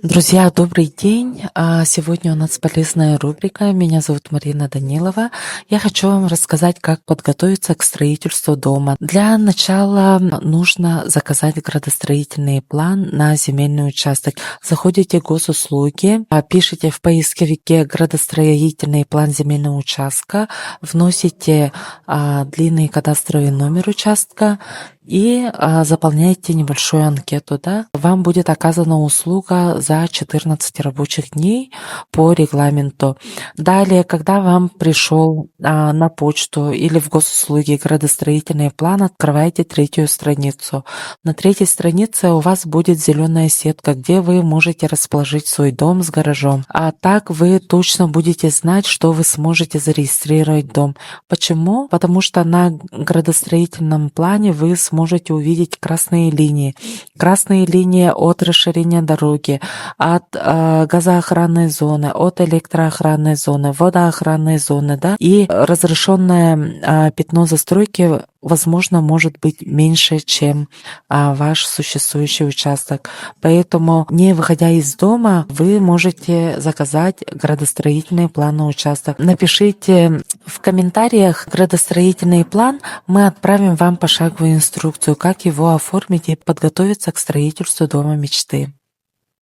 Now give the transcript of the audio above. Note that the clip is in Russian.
Друзья, добрый день! Сегодня у нас полезная рубрика. Меня зовут Марина Данилова. Я хочу вам рассказать, как подготовиться к строительству дома. Для начала нужно заказать градостроительный план на земельный участок. Заходите в госуслуги, пишите в поисковике «Градостроительный план земельного участка», вносите длинный кадастровый номер участка и заполняете небольшую анкету. Вам будет оказана услуга за 14 рабочих дней по регламенту. Далее, когда вам пришел на почту или в госуслуги градостроительный план, открывайте третью страницу. На третьей странице у вас будет зеленая сетка, где вы можете расположить свой дом с гаражом. А так вы точно будете знать, что вы сможете зарегистрировать дом. Почему? Потому что на градостроительном плане вы сможете увидеть красные линии. Красные линии от расширения дороги, от газоохранной зоны, от электроохранной зоны, водоохранной зоны, и разрешенное пятно застройки, возможно, может быть меньше, чем ваш существующий участок. Поэтому, не выходя из дома, вы можете заказать градостроительный план на участок. Напишите в комментариях градостроительный план, мы отправим вам пошаговую инструкцию, как его оформить и подготовиться к строительству дома мечты.